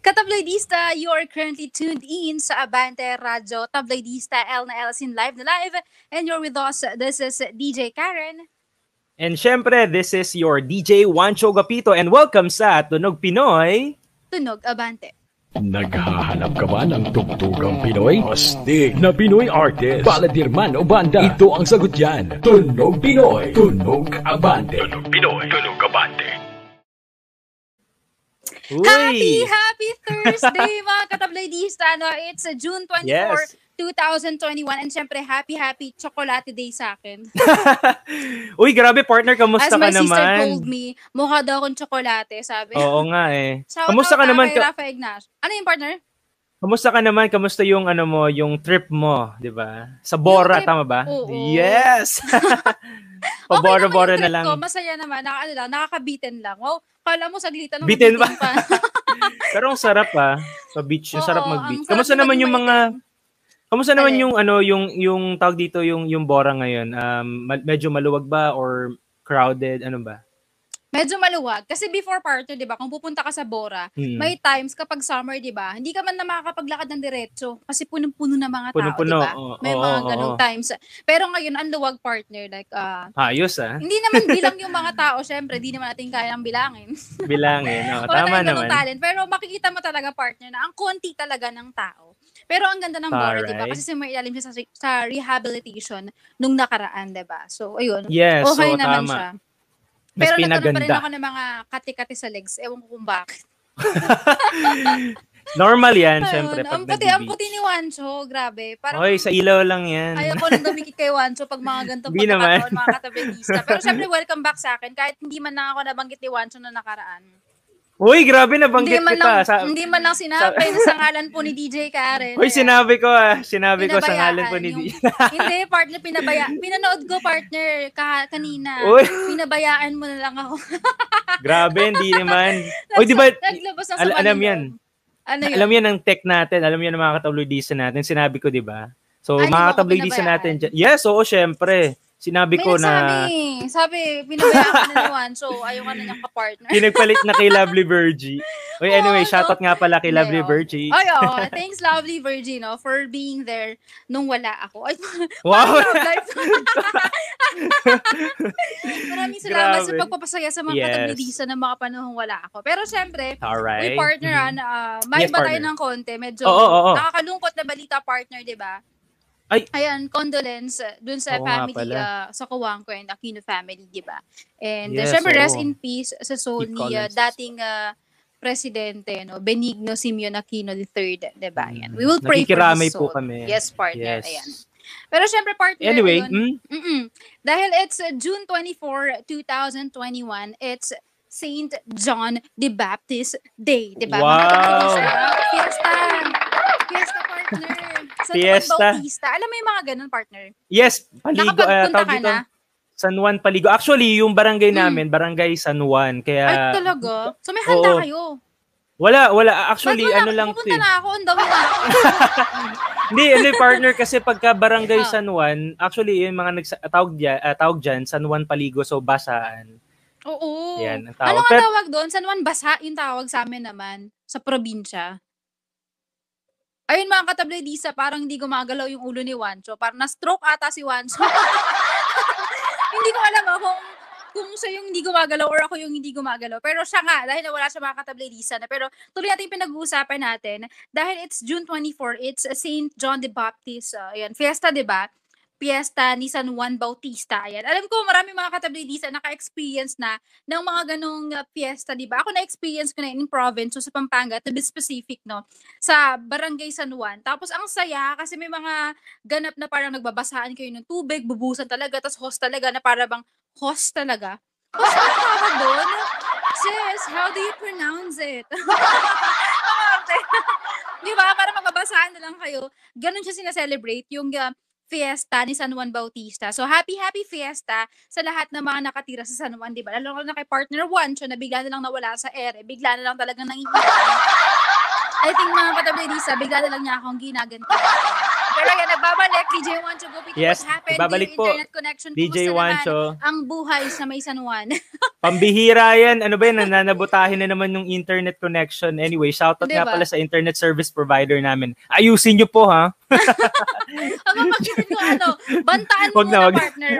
Katabloidista, you are currently tuned in sa Abante Radyo Tabloidista, L na L in live na live. And you're with us. This is DJ Karen. And syempre, this is your DJ Juancho Gapito and welcome sa Tunog Pinoy. Tunog Abante. Naghahanap ka ba ng tugtugang Pinoy? Astig na Pinoy artist, baladir man o banda, ito ang sagot yan. Tunog Pinoy, Tunog Abante. Tunog Pinoy, Tunog Abante. Happy Thursday mga katabloidista. No? It's June 24, yes. 2021 and syempre happy Chocolate Day sa akin. Uy, grabe partner, kamusta ka naman? As my sister told me, mukha daw akong tsokolate, sabi. Oo nga eh. Kamusta ka naman? Rafa Ignacio. Ano yung partner? Kamusta ka naman? Kamusta yung ano mo, yung trip mo, 'di ba? Sa Bora, tama ba? Oo. Yes. Pabora-bora na lang. Ko, masaya naman, nakakabitin lang. Wow, kala mo saglitan ng bitin pa. Pero ang sarap sa beach, yung sarap mag-beach. Kamusta naman yung mga yung ano, yung tawag dito, yung Bora ngayon? Medyo maluwag ba or crowded, ano ba? Medyo maluwag. Kasi before partner, di ba, kung pupunta ka sa Bora, may times kapag summer, di ba, hindi ka man na makakapaglakad ng diretso kasi punong-puno na mga tao, di ba? May mga ganong times. Pero ngayon, ang luwag partner, like, ayos hindi naman bilang yung mga tao, syempre, di naman natin kayang bilangin. Tama naman. Talent. Pero makikita mo talaga partner na ang konti talaga ng tao. Pero ang ganda ng Bora, di ba? Kasi sumailalim siya sa rehabilitation nung nakaraan, di ba? So, ayun. Yes, okay so naman tama. siya. Pero nagkaroon pa rin ako ng mga kati-kati sa legs. Ewan ko kung bakit. Normal yan, syempre. Ang puti ni Juancho, grabe. Parang, oy, sa ilaw lang yan. Ayaw ko nang dumikit kay Juancho pag mga ganitong pagkakataon, mga katabloidista. Pero syempre, welcome back sa akin. Kahit hindi man lang ako nabanggit ni Juancho na nakaraan. Uy, grabe nabanggit kita. Hindi man lang sinabi na sa ngalan po ni DJ Karen. Uy, sinabi ko sa ngalan po ni DJ. Hindi, partner, pinanood ko, partner, kanina. Uy. Pinabayaan mo na lang ako. Grabe, hindi naman. Uy, di ba, alam yan. Ano yun? Alam yan ang tech natin, alam yan ang mga katabloidista natin. Sinabi ko, di ba? So, mga katabloidista natin, yes, oo, syempre. Sinabi ko na... Sabi, pinabayaan ka na ni Juancho, ayaw ka na niyang kapartner. Pinagpalit na kay Lovely Virgie. Uy, anyway, shoutout nga pala kay Lovely Virgie. Ay, thanks Lovely Virgie, no, for being there nung wala ako. Ay, wow! Maraming salamat sa pagpapasaya sa mga katabloidista ng mga panahong wala ako. Pero syempre, may partner, may ba tayo ng konti? Medyo nakakalungkot na balita, partner, di ba? Ayan, condolence dun sa family, sa Cojuangco and Aquino family, di ba? And syempre, rest in peace sa soul ni dating presidente, no, Benigno Simeon Aquino III, di ba? Ayan. We will pray for his soul. Po kami. Yes, partner. Yes. Ayan. Pero syempre, partner, anyway, dahil it's June 24, 2021, it's Saint John the Baptist Day, di ba? Wow! Fiesta, partner. Sa Fiesta. Bautista. Alam mo yung mga ganun, partner? Yes, Paligo. Nakapagpunta ka na? San Juan Paligo. Actually, yung barangay namin, barangay San Juan. Kaya, ay, talaga? So may handa kayo? Wala. Actually, ano lang. Pupunta na ako, ang dami na ako. Hindi, partner, kasi pagka barangay San Juan, actually, yung mga tawag dyan, San Juan Paligo, so basaan. Oo. Yan, ano nga tawag doon? San Juan Basa, yung tawag sa amin naman, sa probinsya. Ayun mga katabloidista, parang hindi gumagalaw yung ulo ni Juancho. Parang na-stroke ata si Juancho. Hindi ko alam kung siya yung hindi gumagalaw or ako yung hindi gumagalaw. Pero siya nga, dahil wala siya mga katabloidista na. Pero tuloy natin pinag-uusapan natin. Dahil it's June 24, it's Saint John the Baptist. Ayan, fiesta, di ba? Fiesta ni San Juan Bautista. Ayan. Alam ko, marami mga katabloidista naka-experience na ng mga ganong fiesta, di ba? Ako na-experience ko na in province, so sa Pampanga, to be specific, no? Sa Barangay San Juan. Tapos ang saya, kasi may mga ganap na parang nagbabasaan kayo ng tubig, bubusan talaga, tapos host talaga, na para bang host talaga. Host ba ang tawag doon? Sis, how do you pronounce it? Di ba? Para magbabasaan na lang kayo. Ganon siya sinaselebrate, yung fiesta ni San Juan Bautista. So, happy fiesta sa lahat ng mga nakatira sa San Juan, di ba? Lalo na kay partner Juancho na bigla na lang nawala sa ere. Bigla na lang talagang nangihiyan. I think mga katabloidista, bigla na lang niya akong ginaganti. Pero yan, nagbabalik, DJ Juancho Gupit Yes, What happened babalik to po. yung internet connection? DJ Kumusta Wancho. naman ang buhay sa may San Juan? Pambihira yan. Ano ba yan? Nananabutahin na naman yung internet connection. Anyway, shoutout nga Diba? pala sa internet service provider namin. Ayusin nyo po, ha? Habang mag-isip ko, bantaan mo Wag na, muna, wag. partner.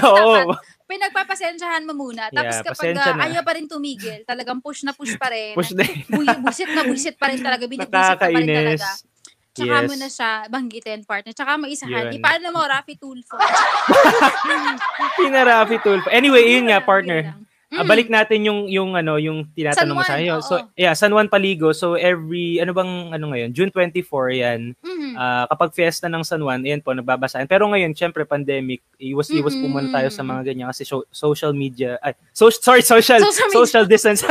Oo. Pinagpapasensyahan mo muna. Tapos Yeah, kapag pasensya na. ayaw pa rin tumigil, talagang push na push pa rin. Push na. Busit pa rin talaga. Binibusit ka pa rin Nakakainis. talaga. Tsaka Yes. mo na siya banggitin, partner. Tsaka mag-isahan. Yun. Paano mo, Rafi Tulfo? Pinarafi Tulfo. Anyway, yun nga, partner. Mm. Balik natin yung tinatanong mo San sa Juan, iyo. oo. So, San Juan Paligo. So, every, ngayon? June 24, yan. Mhm. Kapag fiesta ng San Juan, yan po, nagbabasahin. Pero ngayon, syempre, pandemic, iwas po muna tayo sa mga ganyan kasi social media, social distance.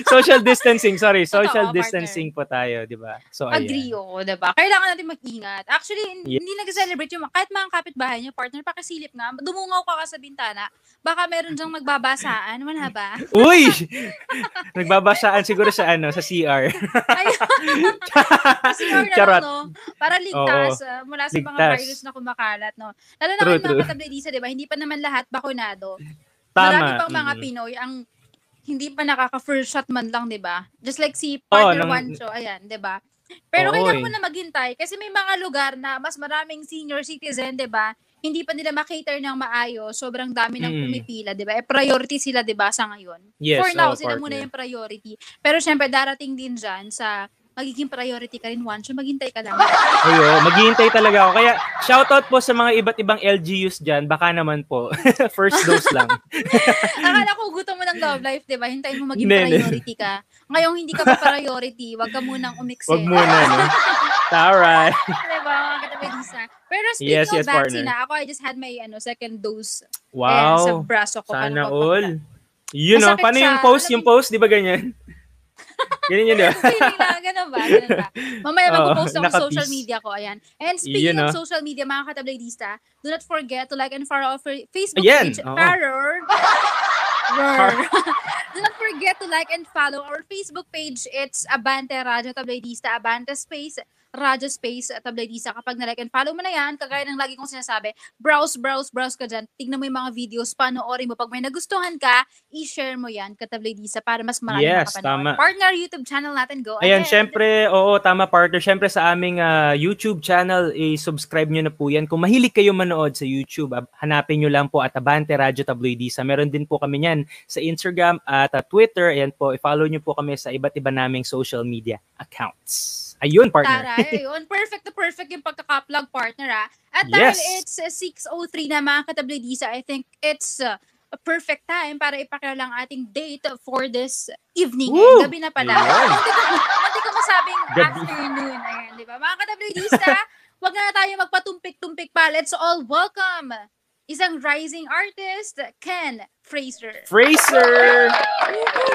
Social distancing, sorry. Totoo, Social partner. distancing po tayo, di ba? So, ayan. Agree ako, diba? Kailangan natin mag-ingat. Actually, hindi nag-celebrate yung kahit mga kapitbahay niyo, partner, pakisilip nga, dumungaw ka sa bintana, baka meron dyang magbabasaan, wala ba? Uy! Nagbabasaan siguro sa CR. Kasi na Charot. lang, no? Para ligtas mula sa mga Ligtas. virus na kumakalat, no? Lalo na True, kayo true. mga katabledisa, diba? Hindi pa naman lahat bakunado. Tama. Marami pang mga Pinoy ang hindi pa nakaka-first shot man lang, diba? Just like si partner Wancho, ayan, diba? Pero kailangan mo na maghintay kasi may mga lugar na mas maraming senior citizen, diba? Hindi pa nila makater ng maayos, sobrang dami ng pumipila, di ba? Priority sila, di ba, sa ngayon? Yes, For now, sila partner. muna yung priority. Pero syempre, darating din dyan sa magiging priority ka rin, Wancho, maghintay ka lang. Ayo, maghihintay talaga ako. Kaya, shoutout po sa mga iba't ibang LGUs dyan. Baka naman po. First dose lang. Akala ko gusto mo ng love life, di ba? Hintayin mo maging Hindi. priority ka. Ngayong hindi ka pa priority, wag ka munang umikse. Wag muna, no? Alright. Diba, mga katabedisa? Pero speaking Yes, of partner. vaccine, ako, I just had my second dose. Wow. Sa braso ko. Sana Paano ko all. Yun, no? Masakit Paano yung siya. post? Yung post, di ba ganyan? Ganyan yun, di ba? Feeling lang, ganun ba? Mamaya mag-post ako sa naka-peace. social media ko, ayan. And speaking Yun, of social media, mga katabloidista, do not forget to like and follow our Facebook Ayan, page. oo. Do not forget to like and follow our Facebook page. It's Abante Radyo Tabloidista, Abante Space, Radyo Space Tabloidista. Kapag na-like and follow mo na yan, kagaya ng lagi kong sinasabi, browse ka dyan. Tignan mo yung mga videos, panoorin mo. Pag may nagustuhan ka, i-share mo yan, Katabloidista, para mas marami Yes, makapanood. tama. Partner YouTube channel natin, go Ayan, ahead. syempre, oo, tama partner. Syempre sa aming YouTube channel, i-subscribe nyo na po yan. Kung mahilig kayo manood sa YouTube, hanapin nyo lang po at Abante Radyo Tabloidista. Meron din po kami yan sa Instagram at Twitter. Ayan po, i-follow nyo po kami sa iba't iba naming social media accounts. Ayun, partner. Taray, ayun. Perfect na perfect yung pagkaka-plug, partner, ah. At Yes. dahil it's 6:03 na, mga katabloidisa, I think it's a perfect time para ipakilala ang ating date for this evening. Woo! Gabi na pala. Ayun. Hindi ko masabing Gabi. afternoon. Ayan, di ba? Mga katabloidista, wag na tayo magpatumpik-tumpik pa. Let's all welcome isang rising artist, Ken Fraser. Fraser!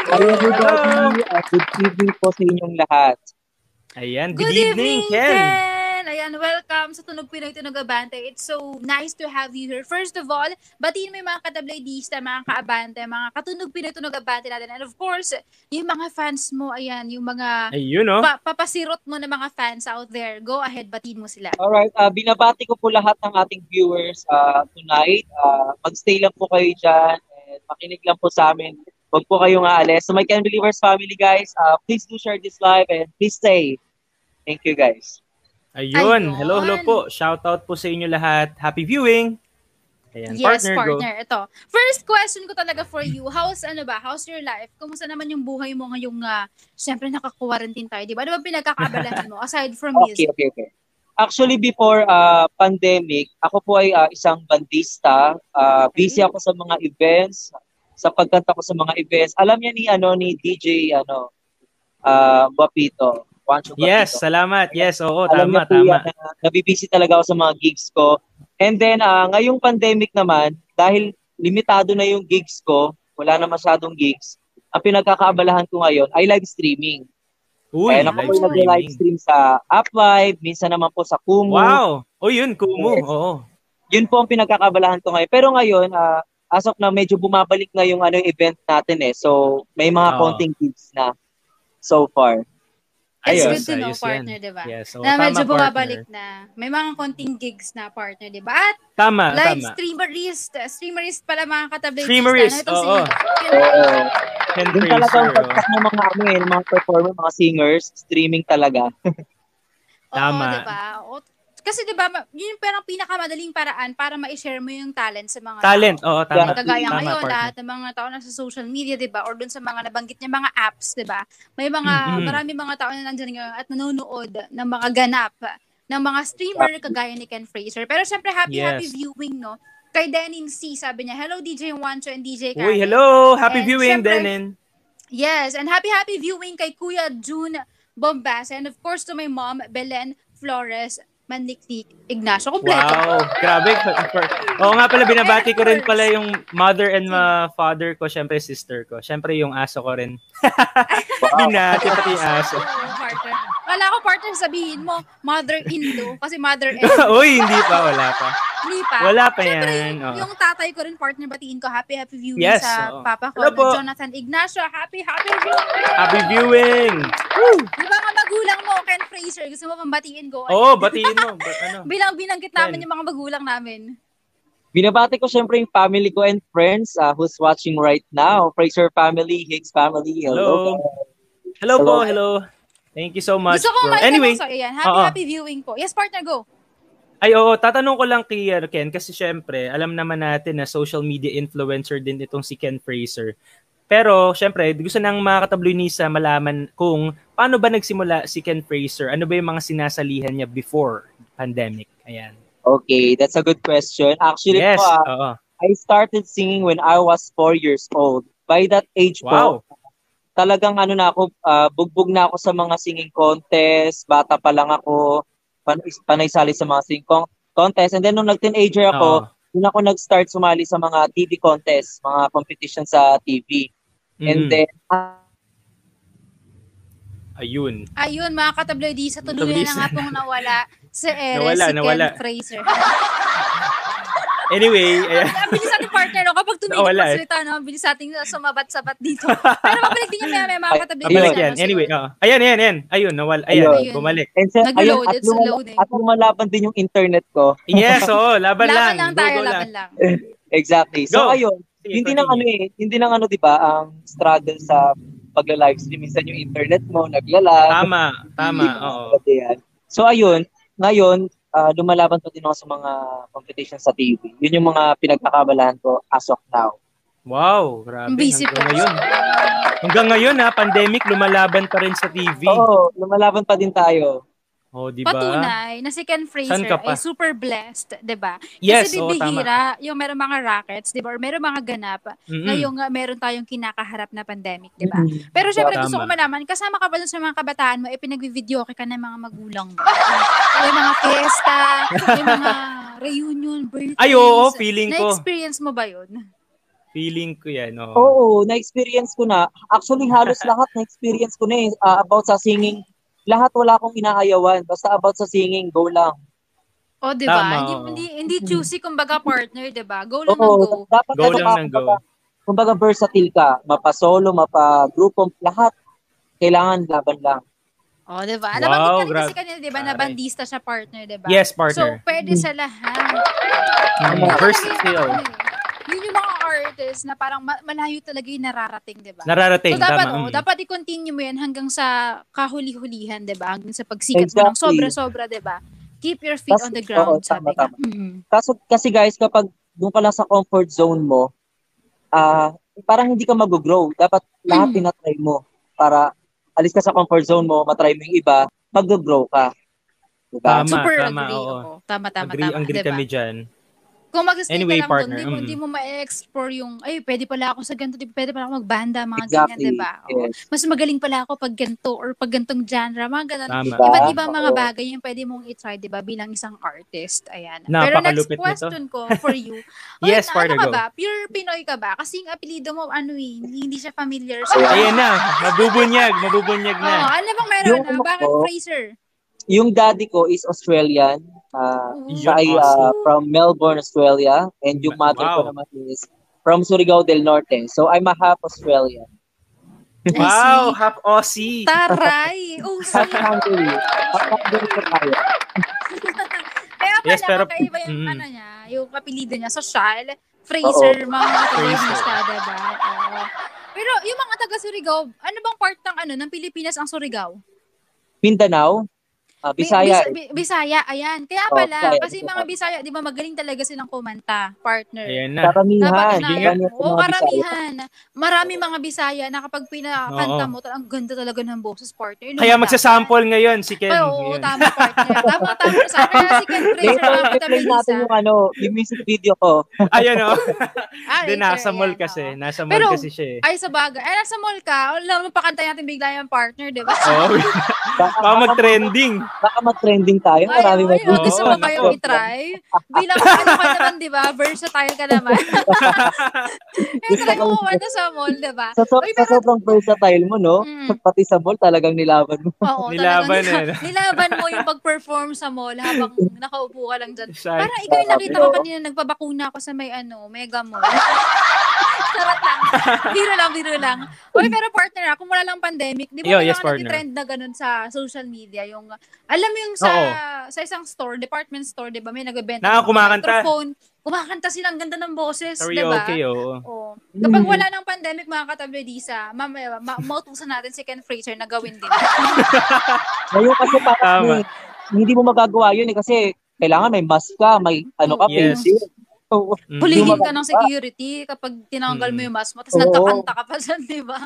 Hello everybody, good evening po sa inyong lahat. Ayan, Good evening, Ken. Ken! Ayan, welcome sa Tunog Pinoy, Tunog Abante. It's so nice to have you here. First of all, batiin mo yung mga katabloidista, mga kaabante, mga katunog Pinoy, Tunog Abante natin. And of course, yung mga fans mo, ayan, yung mga Ayun, no? papasirot mo na mga fans out there. Go ahead, batiin mo sila. Alright, binabati ko po lahat ng ating viewers tonight. Mag-stay lang po kayo dyan and makinig lang po sa amin. Huwag po kayong aalis. So my Ken Believers family guys, please do share this live and please stay. Thank you guys. Ayun. Ayun. Hello po. Shoutout po sa inyo lahat. Happy viewing. Ayan, Yes, partner, go. Ito. First question ko talaga for you. How's your life? Kumusta naman yung buhay mo ngayong, syempre naka-quarantine tayo, di ba? Ano ba pinagkakaabalahan mo aside from music? Okay. Actually, before pandemic, ako po ay isang bandista. Busy ako sa mga events, sa pagkanta ko sa mga events. Alam niya ni DJ Guapito. Wancho Guapito. Yes, salamat. Yes, oo, Alam tama, niya po tama. yan na nabibisi talaga ako sa mga gigs ko. And then, ngayong pandemic naman, dahil limitado na yung gigs ko, wala na masyadong gigs, ang pinagkakaabalahan ko ngayon ay live streaming. Uy, Kaya ako live po nag-live streaming. stream sa Uplive, minsan naman po sa Kumu. Wow! O yun, Kumu. Yes. Oo. Yun po ang pinagkakabalahan ko ngayon. Pero ngayon, as of now, medyo bumabalik na yung event natin eh. So, may mga Oo. konting gigs na so far. It's Ayun. good to know, Ayos yan. partner, di ba? Yes, so, Na medyo tama, bumabalik partner. na. May mga konting gigs na, partner, di ba? At Tama, live tama. streamerist pala mga katabloidista. Streamerist, Itong oo. Ken Yung talagang Fraser. pagkat ng mga mga performer, mga singers, streaming talaga. Tama. Oo, di ba? Kasi di ba, yun yung parang pinakamadaling paraan para ma-share mo yung talent sa mga Talent, tao. oo, tama. Kagaya Tama, ngayon, partner. lahat ng mga tao na sa social media, di ba? Or dun sa mga nabanggit niya mga apps, di ba? May mga, marami mga tao na nandyan ngayon at nanonood ng mga ganap ng mga streamer kagaya ni Ken Fraser. Pero syempre, happy viewing, no? Kay Denin C, sabi niya, hello DJ Juancho and DJ Karen. Uy, hello! Happy And viewing, syempre, Denin. Yes, and happy viewing kay Kuya June Bombas and of course to my mom, Belen Flores Maniknik Ignacio. Kompleto. Wow, grabe. Oo nga pala, binabati ko rin pala yung mother and father ko, syempre sister ko. Syempre yung aso ko rin. Binati pati yung aso. Partner. Kala ko partner sabihin mo, mother-in-law. Kasi mother-in-law. Uy, hindi pa, wala pa. Hindi pa. Wala pa Siyempre, yan. yung tatay ko rin, partner, batiin ko. Happy viewing Yes, sa oo. papa ko. Hello po. Jonathan Ignacio. Happy viewing. Happy viewing! Di ba nga magulang mo, Ken Fraser? Gusto mo pang batiin ko? Oo, batiin mo. Bilang binanggit namin yung mga magulang namin. Binabati ko syempre yung family ko and friends who's watching right now. Fraser family, Hicks family. Hello. Hello po, hello. Thank you so much. Gusto ko Anyway, so, ayan, happy viewing po. Yes, partner, go. Ay, oo, tatanong ko lang kay Ken kasi syempre, alam naman natin na social media influencer din itong si Ken Fraser. Pero, syempre, gusto ng mga katabloidista malaman kung paano ba nagsimula si Ken Fraser? Ano ba yung mga sinasalihan niya before pandemic? Ayan. Okay, that's a good question. Actually, yes, I started singing when I was 4 years old. By that age po, talagang bugbog na ako sa mga singing contest. Bata pa lang ako, panay-sali sa mga singing contest. And then nung nag-teenager ako, doon ako nag-start sumali sa mga TV contest, mga competition sa TV. And then, Ayun, mga katabloidista, tuluyan na nga pong nawala sa Ken Fraser. Anyway, ang bilis natin partner, no? Kapag tumigil ng salita, no? Ang bilis natin sumabat-sabat dito. Pero mabalik din yung mga katabloidista. Yan. Anyway, ayan. Ayun, nawala. Ayan, bumalik. Nag-load, it's loading. At lumalaban din yung internet ko. Yes, laban lang. Laban lang. Exactly. So, ayun. Hindi nang di ba, ang struggle sa pagla-livestream. Minsan yung internet mo, naglalag. Tama, oo. So, ayun. Ngayon, lumalaban pa din ako sa mga competition sa TV. Yun yung mga pinagkakabalahan ko as of now. Wow, grabe. Busy Hanggang ngayon, pandemic, lumalaban pa rin sa TV. Oo, lumalaban pa din tayo. Oh, diba? Patunay na si Ken Fraser ay super blessed, 'di ba? Yes, kasi bibihira yung meron mga rackets, 'di ba? Or meron mga ganap ngayong meron tayong kinakaharap na pandemic, 'di ba? Pero syempre gusto ko malaman, kasama ka ba dun sa mga kabataan mo pinagvi-video ka ng mga magulang mo? Yung mga fiesta, yung mga reunion, birthdays. Ay, oo, feeling ko. Na-experience mo ba 'yun? Feeling ko yan, oo. Oo, na-experience ko na. Actually, halos lahat na-experience ko na about sa singing. Lahat wala akong inaayawan. Basta about sa singing, go lang. O, di ba? Hindi choosy, kumbaga partner, di ba? Go lang ng go. Dapat go lang ng go. Kumbaga versatile ka. Mapa-solo, mapa-grupo, lahat. Kailangan laban lang. O, di ba? Nabanggit ka rin kasi kanina, di ba? Na bandista siya partner, di ba? Yes, partner. So, pwede sa lahat. Versatile. Yun yung mga artists na parang malayo talaga yung nararating, di ba? Nararating, so, dapat i-continue mo yan hanggang sa kahuli-hulihan, di ba? Hanggang sa pagsikat mo ng sobra-sobra, di ba? Keep your feet on the ground, sabi ka. Kasi guys, kapag doon ka lang sa comfort zone mo, parang hindi ka mag-grow. Dapat lahat tinatry mo para alis ka sa comfort zone mo, matry mo yung iba, mag-grow ka. Diba? Super agree ako. Tama. Agree diba? kami dyan. Kung mag-stay Anyway, ka lang partner, doon, hindi mo ma-explore yung, pwede pala ako sa ganito, pwede pala ako magbanda, mga ganyan, diba? Yes. Mas magaling pala ako pag ganito or pag gantong genre, mga ganun. Tama. Iba't ibang mga bagay yung pwede mong i-try, diba? Bilang isang artist. Ayan. Pero next question ko for you. Yes, partner, ano ka go. ba? Pure Pinoy ka ba? Kasi yung apelido mo, hindi siya familiar sa Ayan na, mabubunyag na. ano bang meron na? Bakit Fraser? Yung daddy ko is Australian. Siya ay from Melbourne, Australia. And yung mother ko naman is from Surigao del Norte. So, I'm a half Australian. Wow, half Aussie. Taray! Oh, Half Hungary. Half Hungary po tayo. Kaya pala, Yes, pero- kakaiba yung ano niya, yung kapilido niya, social, Fraser, mga televisionista, diba? Oo. Pero yung mga taga Surigao, ano bang part ng Pilipinas ang Surigao? Mindanao? Bisaya. Bisaya, ayan. Kaya Oh, pala, Bisaya, kasi mga Bisaya, di ba magaling talaga silang kumanta, partner. Ayan na. Karamihan. Karamihan. Marami mga Bisaya na kapag pinakanta mo, ang ganda talaga ng boses, partner. Kaya magsasample ngayon si Ken. Ay, oo, Yun. tama, partner. Tama. Kaya si Ken Fraser, Later, mga i-play natin yung music video ko. Ayun, oh. later, Nasa mall ayan, kasi. oo. Nasa mall Pero, kasi siya eh. ay, sa bagay. Ay, nasa mall ka. Alam mo, pakanta natin bigla yung partner, di ba? Oo. Baka mag-trending. Baka mag-trending tayo. Marami Ay, mag- gusto mo Oo, kayong nako. i-try? Bilang ano ka naman, di ba? Versatile ka naman. Try mo kumanta sa mall, di ba? Sa sobrang versatile mo, no? Mm. Pati sa mall, talagang nilaban mo. Oo, Nilaban talagang eh. nilaban mo yung pag-perform sa mall habang nakaupo ka lang dyan. Exact. Parang ikaw yung nakita ko kanina, nagpabakuna ako sa may Mega Mall. Charot lang. Biro lang. Uy, pero partner, kung wala lang pandemic, di ba may Yes, mga partner. nag-trend na ganun sa social media? Yung, alam mo yung sa isang store, department store, di ba, may nag-event ng kumakanta. microphone. Kumakanta silang ganda ng boses, di ba? Karaoke, oo. Oh. Kapag wala ng pandemic, mga katabledisa, mautusan natin si Ken Fraser na gawin din. Ngayon kasi Tama. parang hindi mo magagawa yun kasi kailangan may mask ka, may Yes. face shield. So, Huligin ka ng security kapag tinanggal mo yung mask mo, tapos nagkakanta ka pa dyan, di ba?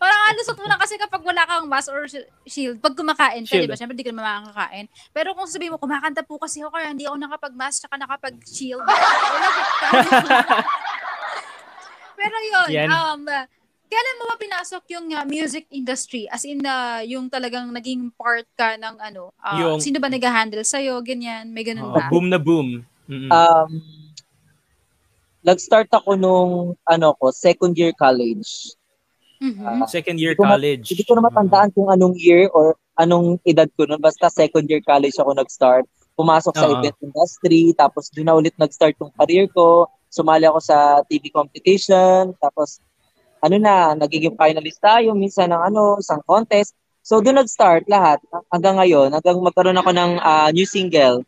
Parang alusot mo na kasi kapag wala kang mask or shield, pag kumakain ka, di ba? Siyempre, di ka naman makakakain. Pero kung sabihin mo, kumakanta po kasi ako, kaya hindi ako nakapag-mask, tsaka nakapag-shield. Wala Pero yun, kailan mo ba pinasok yung music industry? As in, yung talagang naging part ka ng sino ba nag-handle sa'yo, ganyan, may ganun ba? Boom na boom. Mm-mm. Nag-start ako nung second year college. Mhm. Second year college. Hindi ko na matandaan kung anong year or anong edad ko nun. Basta second year college ako nag-start. Pumasok sa event industry. Tapos doon na ulit nag-start yung career ko. Sumali ako sa TV competition. Tapos nagiging finalist tayo. Minsan ng isang contest. So doon nag-start lahat. Hanggang ngayon. Hanggang magkaroon ako ng new single.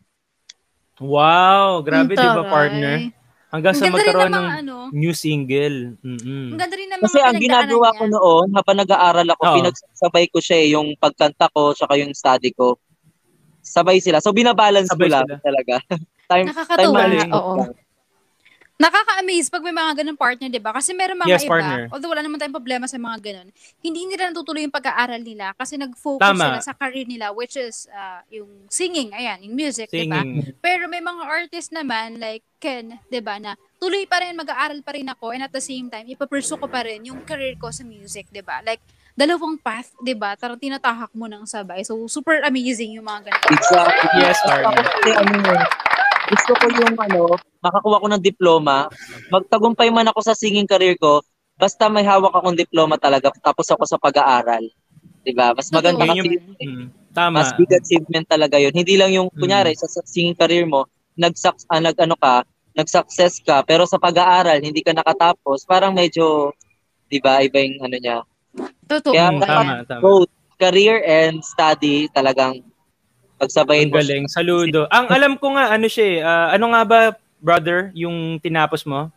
Wow, grabe, di ba, partner? Hanggang sa Ang ganda magkaroon rin ng new single. Mm-mm. Ang ganda rin ng mga Kasi ang ginagawa ko noon, habang nag-aaral ako, pinagsasabay ko siya yung pagkanta ko tsaka yung study ko. Sabay sila. So binabalance ko lang talaga. Nakakatuwa. Time Oo. Nakaka-amaze pag may mga ganun partner, di ba? Kasi meron mga iba, partner. although wala naman tayong problema sa mga ganun, hindi nila natutuloy yung pag-aaral nila kasi nag-focus sila sa career nila, which is yung singing, ayan, yung music, di ba? Pero may mga artist naman, like Ken, di ba, na tuloy pa rin, mag-aaral pa rin ako, and at the same time, ipapursue ko pa rin yung career ko sa music, di ba? Like, dalawang path, di ba? Tarang tinatahak mo ng sabay. So, super amazing yung mga ganito. Exactly. Yes, partner. Gusto ko yung makakuha ko ng diploma, magtagumpay man ako sa singing career ko, basta may hawak akong diploma talaga, tapos ako sa pag-aaral. Diba? Mas maganda kasi, tama. Mas big achievement talaga yun. Hindi lang yung, kunyari, sa singing career mo, nag-success ka, pero sa pag-aaral, hindi ka nakatapos, parang medyo, diba, iba yung niya. Totoo. Kaya tama. both career and study talagang pagsabayin mo. Galing, saludo. Ang alam ko nga, ano nga ba, brother, yung tinapos mo?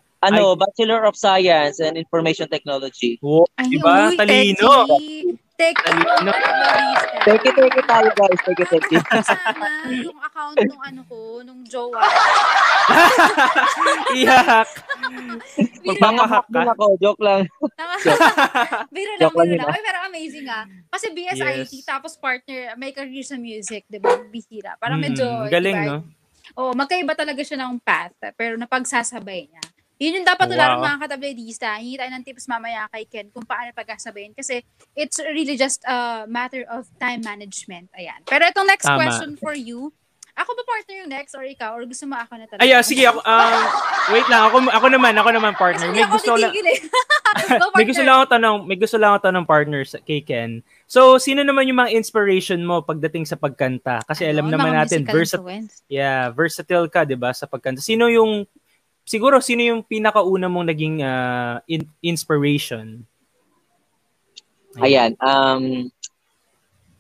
Bachelor of Science and Information Technology. Wow, diba? Talino. Talino. Teki tayo, guys. Teki. Sana yung account nung jowa. Iyak. Magpapahack ka. Ako, joke lang. Biro lang. Ay, pero amazing Kasi BSIT, tapos partner, may career sa music, diba? Bihira. Parang medyo, galing, no? Oo, magkaiba talaga siya ng path, pero napagsasabay niya. Yun yung dapat tularan mga katabledista. Hingi tayo ng tips mamaya kay Ken kung paano pagkasabayin. Kasi it's really just a matter of time management. Ayan. Pero itong next question for you, ako ba partner yung next or ikaw? Or gusto mo ako na talaga? Ay, sige. Ako, wait lang. Ako naman partner. May gusto lang ako tanong partner kay Ken. So, sino naman yung mga inspiration mo pagdating sa pagkanta? Kasi alam naman natin, versatile ka, di ba, sa pagkanta. Sino yung pinakauna mong naging inspiration? Ayan,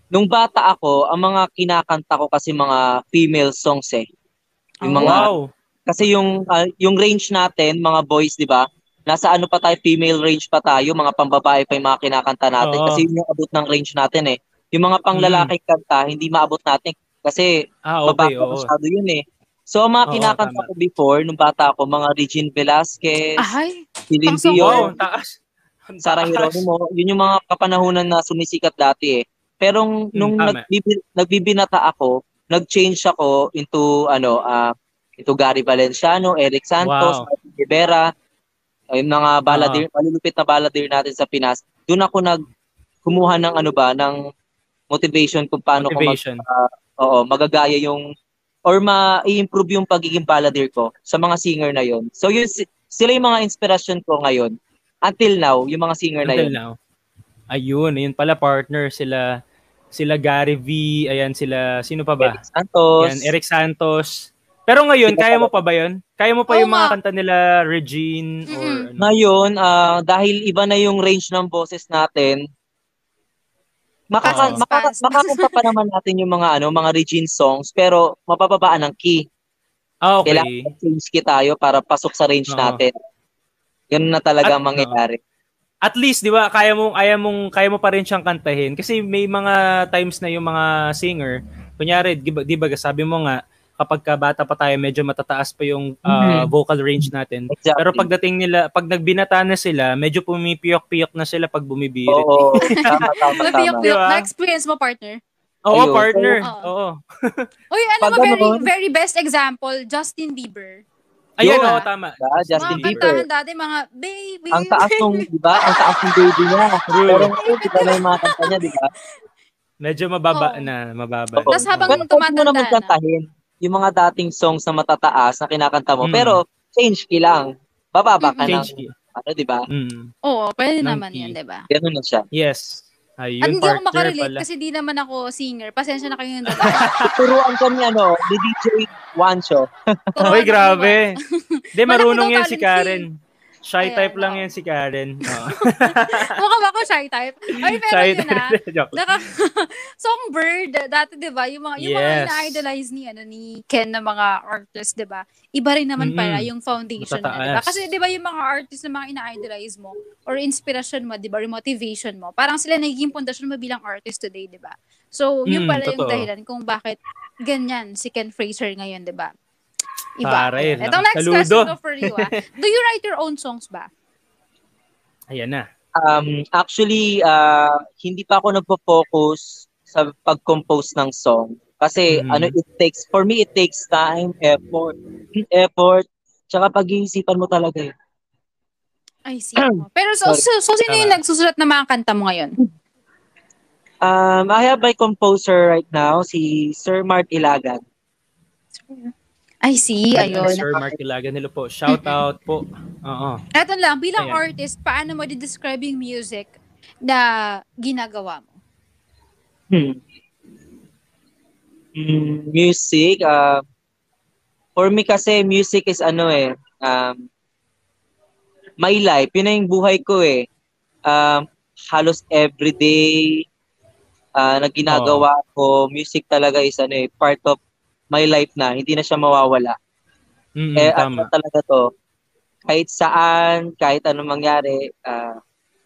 nung bata ako, ang mga kinakanta ko kasi mga female songs eh. Yung mga, Wow. kasi yung range natin, mga boys, di ba? Nasa ano pa tayo, female range pa tayo, mga pambabae pa yung mga kinakanta natin. Oo. Kasi yun yung abot ng range natin eh. Yung mga panglalaking kanta, hindi maabot natin. Kasi Okay, mababa masyado yun eh. So, ang mga kinakanta ko before, nung bata ako, mga Regine Velasquez, Celine Wow, Dion, taas. Sarah Geronimo, yun yung mga kapanahunan na sumisikat dati eh. Pero nung nagbibinata ako, nag-change ako into into Gary Valenciano, Eric Santos, Martin Rivera, yung mga balladeer, malulupit na balladeer natin sa Pinas. Doon ako kumuha ng ng motivation kung paano ko magagaya yung or ma-improve yung pagiging balladeer ko sa mga singer na yon. So yun sila yung mga inspiration ko ngayon. Until now, yung mga singer na yun. Ayun pala partner sila Gary V, ayan sino pa ba? Eric Santos. Yan, Eric Santos. Pero ngayon, kaya mo pa ba yun? Kaya mo pa yung mga kanta nila Regine or ano? Ngayon, dahil iba na yung range ng boses natin, makakanta pa naman natin yung mga Regine songs, pero mapapabaan ang key. Okay. Kailangan change key tayo para pasok sa range natin. Ganun na talaga ang mangyayari. At least, di ba, kaya mo pa rin siyang kantahin. Kasi may mga times na yung mga singer, kunyari, di ba, sabi mo nga, kapag bata pa tayo, medyo matataas pa yung vocal range natin. Exactly. Pero pagdating nila, pag nagbinata na sila, medyo pumipiyok-piyok na sila pag bumibirit. Oo, tama. Pumipiyok-piyok. Na-experience mo, partner? Oo, partner. Oo. Uy, very best example, Justin Bieber. Ayan, tama. Justin Bieber. Mga kantahan dati, mga baby. Ang taas ng, di ba? Ang taas ng baby niya. Pero di ba na yung mga kanta niya, di ba? Medyo mababa na. Tapos habang tumatanda na. Kantahin yung mga dating songs na matataas na kinakanta mo. Pero, change key lang. Bababa ka lang. Di ba? Oo, pwede naman yan, di ba? Ganun na siya. Yes. Ayun, at hindi ako makarelate kasi di naman ako singer. Pasensya na kayo yung dalawa. Turuan kami ni DJ Juancho. Uy, grabe. Hindi, marunong yan si Karen. Shy type lang yan si Karen. Mukha ba ako shy type? Ay, pero yun Songbird, dati 'di ba, yung mga ina-idolize ni Ken na mga artists, 'di ba? Iba rin naman pala yung foundation na, 'di ba? Kasi 'di ba yung mga artists na mga ina-idolize mo or inspiration mo, 'di ba, or motivation mo, parang sila nagiging pundasyon mo bilang artist today, 'di ba? So, yun pala yung dahilan kung bakit ganyan si Ken Fraser ngayon, 'di ba? Iba. Itong next question ko for you. Do you write your own songs ba? Ayan na. Actually, hindi pa ako nagpo-focus sa pag-compose ng song. Kasi for me, it takes time, effort, tsaka pag-iisipan mo talaga eh. I see. Pero so sino yung nagsusulat ng mga kanta mo ngayon? I have my composer right now, si Sir Mart Ilagan. I see, ayun. Sir Mark Ilagan, hello po. Shout out po. Eto lang, bilang artist, paano mo describe yung music na ginagawa mo? Music, for me kasi music is my life. Yun na yung buhay ko eh. Halos everyday na ginagawa ko, music talaga is part of my life na, hindi na siya mawawala. Tama. Talaga to, kahit saan, kahit anong mangyari,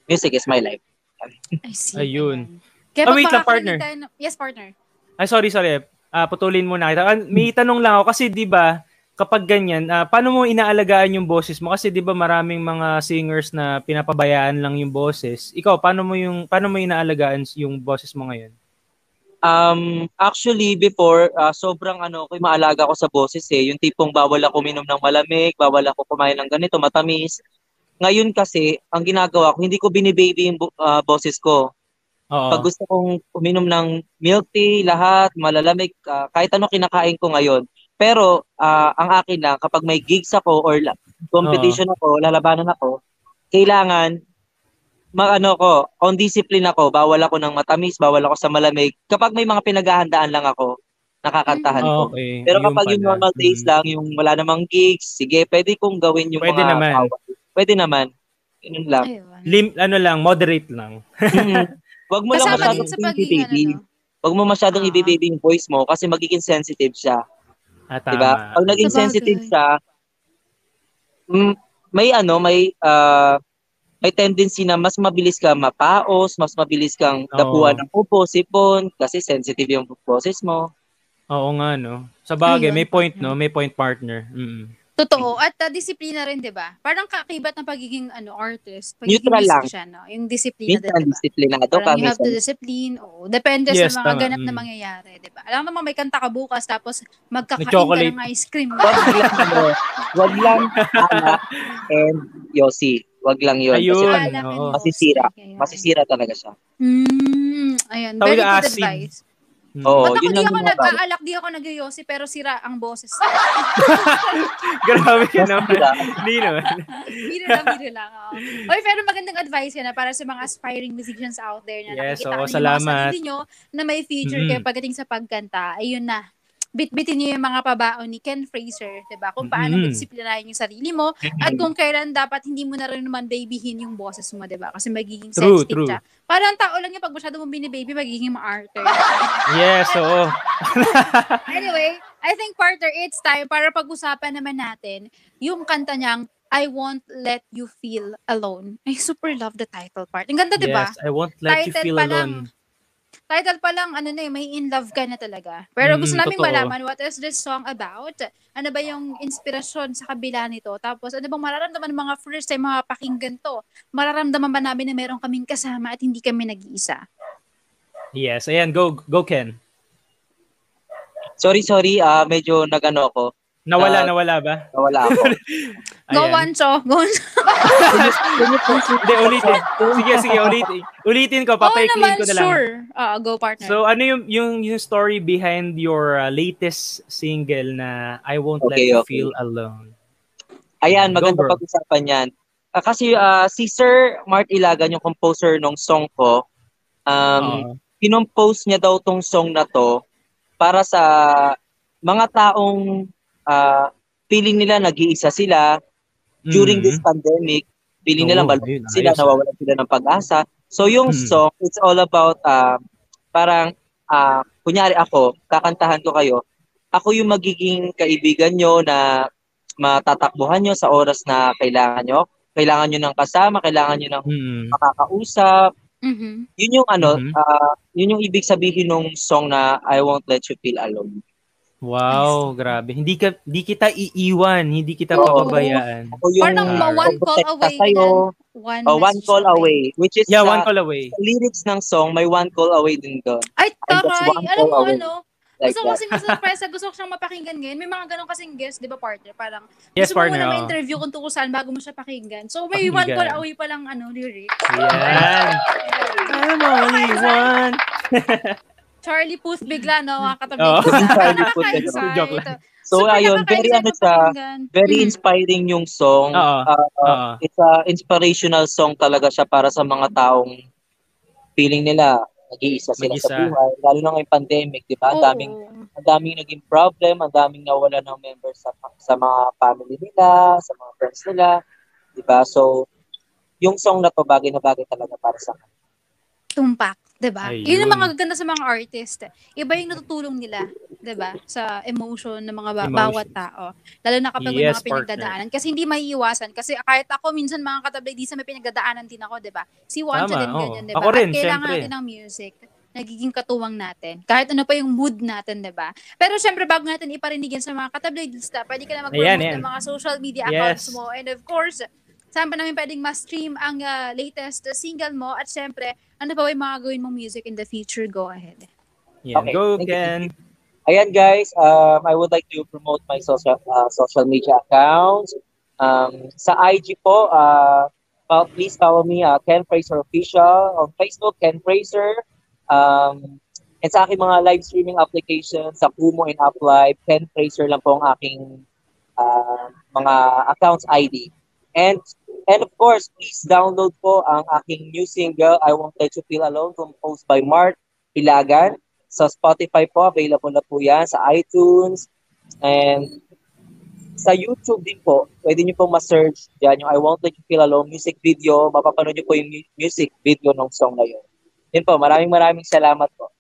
music is my life. I see. Ayun. Kaya wait lang, partner. Yes, partner. Ay, sorry. Putulin muna kita. May tanong lang ako kasi 'di ba, kapag ganyan, paano mo inaalagaan yung boses mo? Kasi 'di ba maraming mga singers na pinapabayaan lang yung boses. Ikaw, paano mo inaalagaan yung boses mo ngayon? Actually, before, sobrang maalaga ko sa boses eh. Yung tipong bawal ako uminom ng malamig, bawal ako kumain ng ganito, matamis. Ngayon kasi, ang ginagawa ko, hindi ko binibaby yung boses ko. Pag gusto kong uminom ng milk tea, lahat, malalamig, kahit ano kinakain ko ngayon. Pero, ang akin lang, kapag may gigs ako or competition ako, lalabanan ako, kailangan on discipline ako, bawal ako ng matamis, bawal ako sa malamig. Kapag may mga pinaghahandaan lang ako, nakakantahan ko. Okay. Pero kapag yung normal days lang, yung wala namang gigs, sige, pwede kong gawin yung pwede mga naman. Pwede naman. Yun lang. Moderate lang. Wag mo lang Kasama masyadong din sa pagiging i-baby. ano, no? Wag mo masyadong Ah. i-baby yung voice mo kasi magiging sensitive siya. Tama. Diba? Pag naging Sabagay. sensitive siya, may tendency na mas mabilis ka mapaos, mas mabilis kang dapuan ng upo, sipon, kasi sensitive yung boses mo. Oo nga, no? Sa bagay, Ayun, may point, partner. no? May point, partner. Totoo. At disiplina rin, di ba? Parang kakibat ng pagiging artist, pagiging Neutral lang. musician, no? Yung disiplina din, Minsan di ba? disiplinado ka, Parang you have to minsan discipline. Oo. Depende Yes, sa mga tama. ganap na mangyayari, di ba? Alam naman may kanta ka bukas tapos May magkakain ka chocolate. ng ice cream. wag lang alak and yosi. Wag lang yun. Kasi Ayun, Alak and oo. masisira. yosi. Masisira talaga siya. Ayan. Tawag Very na good asin. advice. Oo, Ba't ako yun di lang ako yung mga bawal. nag-aalak, di ako nag-yosi, pero sira ang boses. Grabe ka naman. Masisira. Hindi naman. Biro lang. Oo. Oy, pero magandang advice yan para sa mga aspiring musicians out there na Yes, nakikita oo, nyo yung mga salamat. sarili nyo na may future kayo pagdating sa pagkanta. Ayun na. Bitbitin nyo yung mga pabaon ni Ken Fraser, diba? Kung paano mo disiplinahin yung sarili mo at kung kailan dapat hindi mo na rin naman babyhin yung boses mo, diba? Kasi magiging sensitive True. siya. Parang tao lang yung pag masyado mong binibaby, magiging ma-arte. Yes, oo. Anyway, I think, partner, it's time para pag-usapan naman natin yung kanta niyang I Won't Let You Feel Alone. I super love the title part. Ang ganda, diba? Yes, I won't let you Title feel pa lang. alone. Title pa lang, may in love ka na talaga. Pero gusto naming totoo. malaman, what is this song about? Ano ba yung inspirasyon sa kabila nito? Tapos, ano bang mararamdaman ng mga first time mga pakinggan to? Mararamdaman ba namin na meron kaming kasama at hindi kami nag-iisa? Yes, ayan, go Ken. Sorry, medyo nag-ano ako. Nawala ba? Nawala ako. Go, Ayan. Wancho. Go, Wancho. Hindi, ulitin. Sige, ulitin ko. Papay-clean ko na lang. Sure. Go, partner. So, ano yung story behind your latest single na I Won't Let You Feel Alone? Ayan, Go, maganda bro. pag-usapan yan. Kasi si Sir Mart Ilagan, yung composer ng song ko, kinompose niya daw tong song na to para sa mga taong feeling nila nag-iisa sila during this pandemic. Feeling nila malungkot sila, nawawalan sila ng pag-asa. So yung song, it's all about parang kunyari ako, kakantahan ko kayo, ako yung magiging kaibigan nyo na matatakbuhan nyo sa oras na kailangan nyo ng kasama, kailangan nyo ng makakausap. Yun yung yun yung ibig sabihin ng song na I Won't Let You Feel Alone. Wow, grabe. Hindi kita iiwan, hindi kita papabayaan. Parang one call away. One call away. Which is one call away. Sa lyrics ng song, may one call away din doon. Ay, taray. Alam mo Like gusto ko kasing surprise, gusto ko siyang mapakinggan ngayon. May mga ganun kasing guest, di ba, partner? Parang yes, gusto mo partner, muna ma-interview kung tungkol saan bago mo siya pakinggan. So, may Pakinggan. one call away pa lang lyrics. Yan. I'm only one. Charlie Puth bigla, no? Katabi. Charlie Puth. Joke lang. So, ayun, very inspiring yung song. It's a inspirational song talaga siya para sa mga taong feeling nila nag-iisa sila sa buhay. Lalo na ngayong pandemic, di ba? Ang daming naging problem, ang daming nawala ng members sa mga family nila, sa mga friends nila. Di ba? So, yung song na to, bagay na bagay talaga para sa kanila. Tumpak, 'di ba? Yun ang mga ganda sa mga artist. Iba yung natutulong nila, 'di ba? Sa emotion ng mga bawat tao. Lalo na kapag may mga pinagdadaanan kasi hindi maiiwasan kasi kahit ako minsan mga katabi di sa may pinagdadaanan din ako, 'di ba? Si Wancho din ganyan, 'di ba? At kailangan natin ng music. Nagiging katuwang natin. Kahit ano pa yung mood natin, 'di ba? Pero syempre bago natin iparinig yan sa mga katabloidista, pwede ka na mag-promote ng mga social media accounts mo and of course saan pa namin pwedeng ma-stream ang latest single mo at syempre, ano ba yung mga gawin mong music in the future? Go ahead. Yeah, okay, go, Ken. Ayan guys, I would like to promote my social media accounts. Sa IG po, please follow me, Ken Fraser Official. On Facebook, Ken Fraser. And sa aking mga live streaming applications, sa Kumu and Uplive, Ken Fraser lang po ang aking mga accounts ID. And of course, please download po ang aking new single, I Won't Let You Feel Alone, composed by Mart Ilagan. Sa Spotify po, available na po yan, sa iTunes. And sa YouTube din po, pwede nyo pong ma-search dyan yung I Won't Let You Feel Alone music video. Mapapanood nyo po yung music video ng song na yun. Yun po, maraming salamat po.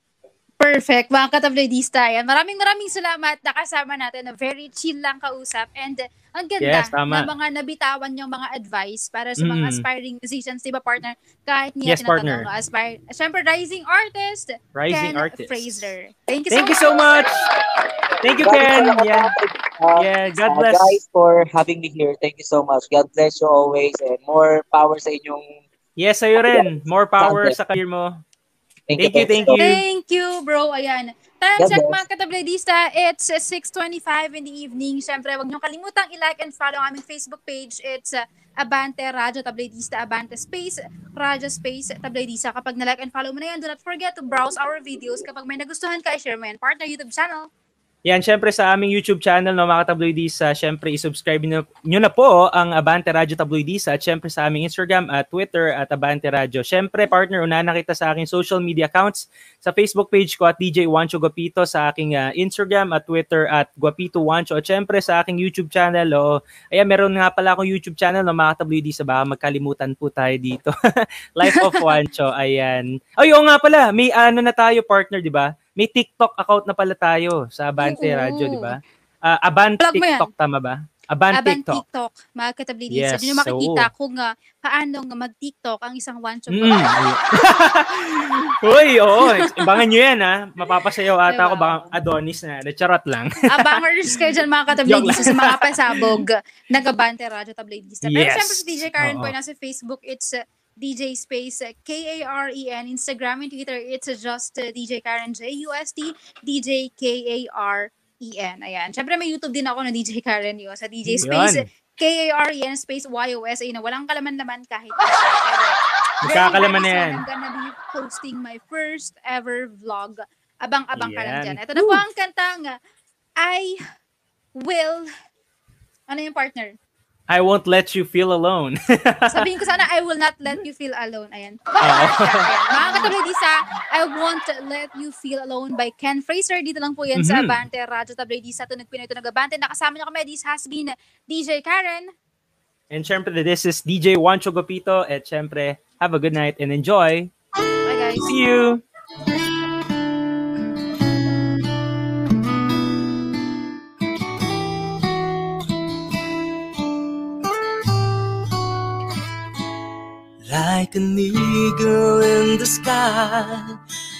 Perfect, mga katabloidista. Yan. Maraming salamat na kasama natin na very chill lang kausap and ang ganda ng mga nabitawan yung mga advice para sa mga aspiring musicians, di ba partner? Kahit niya tinatanong aspire. Siyempre, rising artist, Ken Fraser. Thank you so much. Thank you, Ken. God bless. Guys, for having me here. Thank you so much. God bless you always and more power sa inyong... Yes, sa'yo rin. More power sa career mo. Thank you. Thank you, bro. Ayan. Time check, mga katabloidista. It's 6:25 in the evening. Siyempre, huwag niyong kalimutang i-like and follow ang aming Facebook page. It's Abante Radyo Tabloidista, Abante Space, Radyo Space, Tabloidista. Kapag na-like and follow mo na yan, do not forget to browse our videos. Kapag may nagustuhan ka, i-share mo yan. Partner YouTube channel. Yan, syempre sa aming YouTube channel, no, mga katabloidista, syempre i-subscribe nyo na po ang Abante Radyo Tabloidista at syempre sa aming Instagram at Twitter at Abante Radyo. Syempre, partner, unahan na kita sa aking social media accounts, sa Facebook page ko at DJ Juancho Guapito, sa aking Instagram at Twitter at Guapito Juancho, at syempre sa aking YouTube channel. Ayan, meron nga pala akong YouTube channel, no, mga katabloidista, baka magkalimutan po tayo dito. Life of Juancho, ayan. Ay, oo nga pala, may na tayo, partner, di ba? May TikTok account na pala tayo sa Abante Radyo, di ba? Abante TikTok, tama ba? Abante TikTok. Mga katabloidista. Doon nyo makikita kung paano mag-TikTok ang isang Juancho. Uy, oo. Ibangan nyo yan, ha? Mapapasayaw ata ako, baka Adonis na. Charot lang. Abangers kayo dyan, mga katabloidista, sa mga pasabog ng Abante Radyo Tabloidista. Pero siyempre si DJ Karen po, nasa Facebook, it's DJ Space Karen, Instagram and Twitter, it's just DJ Karen JUST, DJ KAREN. Ayan. Siyempre may YouTube din ako na DJ Karen yun, sa DJ Space KAREN Space YOS, na walang kalaman-laman kahit. Magkakalaman na yan. I'm gonna be posting my first ever vlog. Abang-abang ka lang dyan. Ito na po ang kantang I Will, ano yung partner? I won't let you feel alone. Sabihin ko sana, I will not let you feel alone. Ayan. Ayan. Mga katabloidista, I won't let you feel alone by Ken Fraser. Dito lang po yan sa Abante Radyo Tabloidista. Tunog Pinoy, Tunog Abante. Nakasama niyo kami. This has been DJ Karen. And syempre, this is DJ Juancho Guapito. At syempre, have a good night and enjoy. Bye guys. See you. Like an eagle in the sky,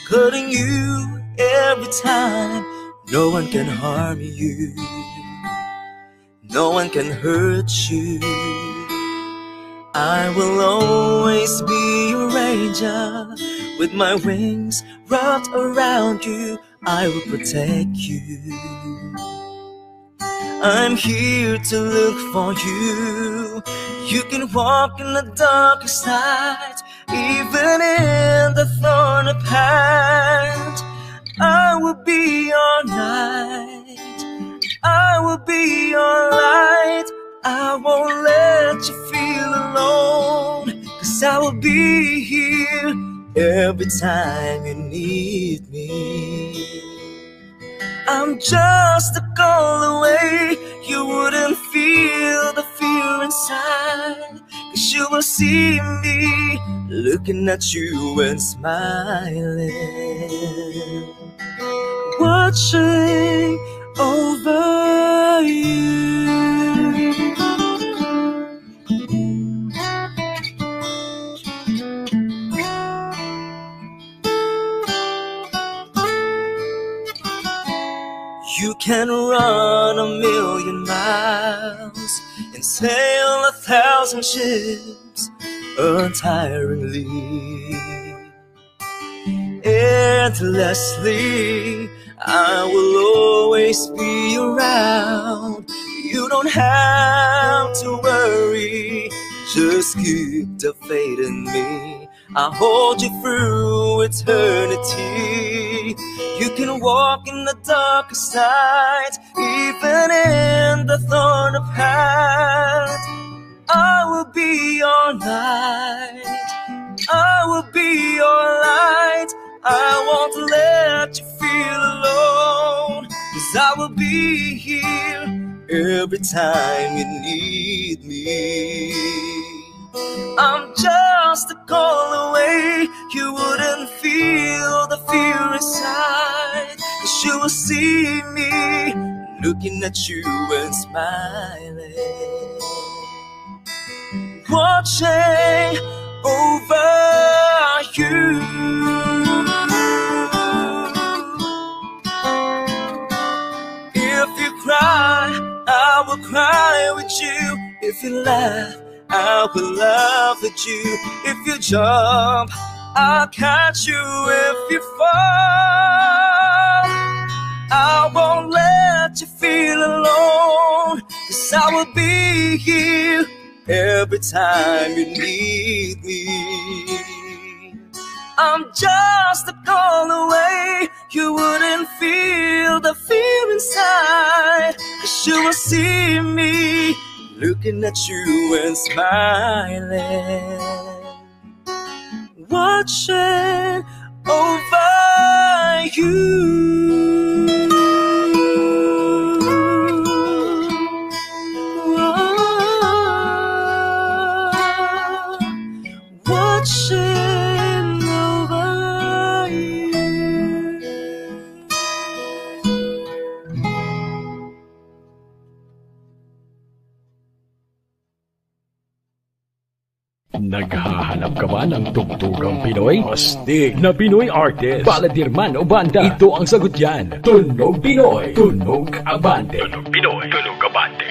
calling you every time. No one can harm you, no one can hurt you. I will always be your angel, with my wings wrapped around you. I will protect you. I'm here to look for you. You can walk in the darkest night, even in the thorny path. I will be your night, I will be your light. I won't let you feel alone, 'cause I will be here every time you need me. I'm just a call away. You wouldn't feel the fear inside, 'cause you will see me looking at you and smiling, watching over you. You can run 1,000,000 miles and sail 1,000 ships untiringly, endlessly. I will always be around. You don't have to worry, just keep the faith in me. I'll hold you through eternity. You can walk in the darkest night, even in the thorny path. I will be your light, I will be your light. I won't let you feel alone, 'cause I will be here every time you need me. I'm just a call away. you wouldn't feel the fear inside. 'Cause you will see me looking at you and smiling, watching over you. If you cry, I will cry with you. If you laugh, I will laugh at you. If you jump, I'll catch you. If you fall, I won't let you feel alone. 'Cause I will be here every time you need me. I'm just a call away. You wouldn't feel the fear inside. 'Cause you will see me looking at you and smiling, watching over you. Watching over you. Naghahanap ka ba ng tugtugang Pinoy? Astig na Pinoy artist, baladir man o banda, ito ang sagot yan. Tunog Pinoy, tunog abante. Tunog Pinoy, tunog abante.